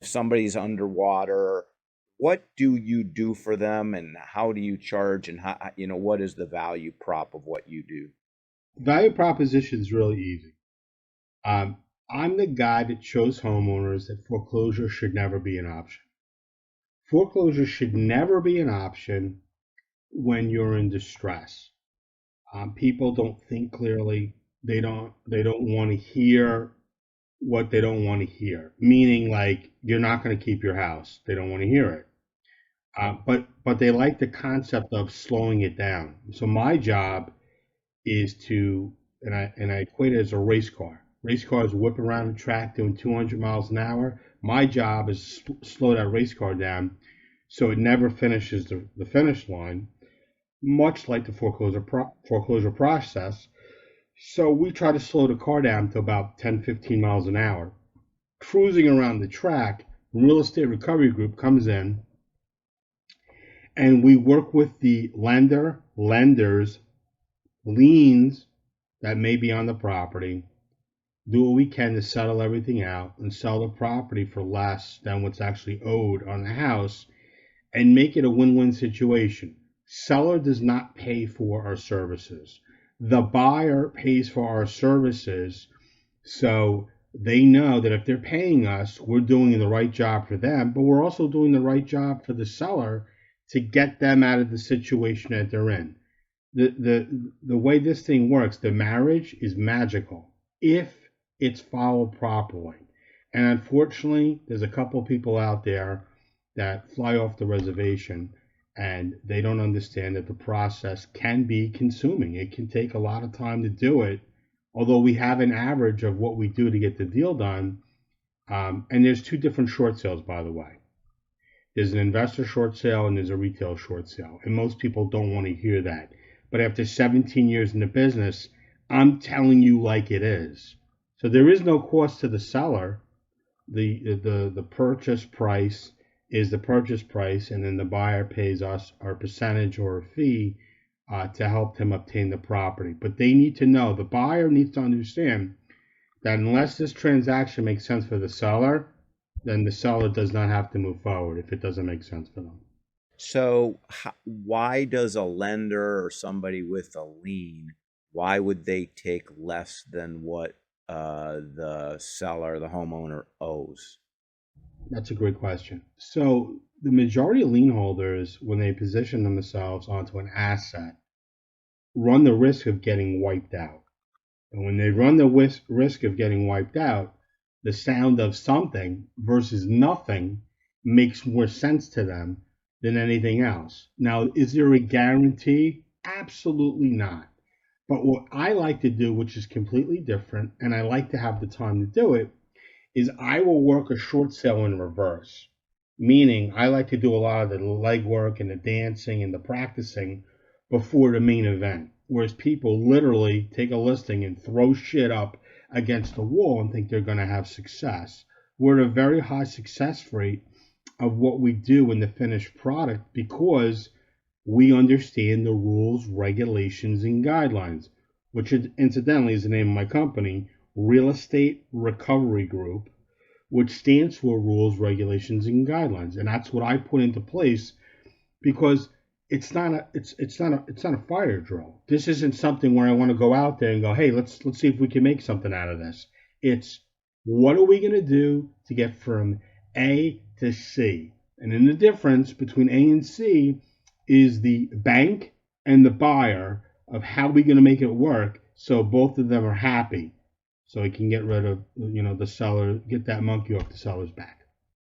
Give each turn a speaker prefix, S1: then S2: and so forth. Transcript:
S1: If somebody's underwater, what do you do for them, and how do you charge, and how, what is the value prop of what you do?
S2: Value proposition is really easy. Um, I'm the guy that shows homeowners that foreclosure should never be an option. Foreclosure should never be an option when you're in distress. People don't think clearly. They don't want to hear what they don't want to hear. Meaning, like, you're not going to keep your house. They don't want to hear it. But they like the concept of slowing it down. So my job is to, and I equate it as a race car. Race cars whip around the track doing 200 miles an hour. My job is to slow that race car down so it never finishes the finish line, much like the foreclosure process. So we try to slow the car down to about 10, 15 miles an hour. Cruising around the track, real estate recovery group comes in and we work with the lenders, liens that may be on the property, do what we can to settle everything out and sell the property for less than what's actually owed on the house and make it a win-win situation. Seller does not pay for our services. The buyer pays for our services, so they know that if they're paying us, we're doing the right job for them, but we're also doing the right job for the seller to get them out of the situation that they're in. The way this thing works, the marriage is magical if it's followed properly. And unfortunately, there's a couple people out there that fly off the reservation and they don't understand that the process can be consuming. It can take a lot of time to do it, although we have an average of what we do to get the deal done. And there's two different short sales, by the way. There's an investor short sale and there's a retail short sale. And most people don't want to hear that. But after 17 years in the business, I'm telling you like it is. So there is no cost to the seller. The purchase price is the purchase price, and then the buyer pays us our percentage or a fee to help them obtain the property. But they need to know, the buyer needs to understand that unless this transaction makes sense for the seller, then the seller does not have to move forward if it doesn't make sense for them.
S1: So, why does a lender or somebody with a lien, why would they take less than what the seller, the homeowner, owes?
S2: That's a great question. So the majority of lien holders, when they position themselves onto an asset, run the risk of getting wiped out. And when they run the risk of getting wiped out, the sound of something versus nothing makes more sense to them than anything else. Now, is there a guarantee? Absolutely not. But what I like to do, which is completely different, and I like to have the time to do it, is I will work a short sale in reverse. Meaning, I like to do a lot of the legwork and the dancing and the practicing before the main event. Whereas people literally take a listing and throw shit up against the wall and think they're going to have success. We're at a very high success rate of what we do in the finished product because we understand the rules, regulations, and guidelines, which incidentally is the name of my company, Real Estate Recovery Group, which stands for rules, regulations, and guidelines. And that's what I put into place because it's not a fire drill. This isn't something where I want to go out there and go, hey, let's see if we can make something out of this. It's what are we going to do to get from A to C? And then the difference between A and C is the bank and the buyer of how we're going to make it work so both of them are happy so he can get rid of the seller, get that monkey off the seller's back.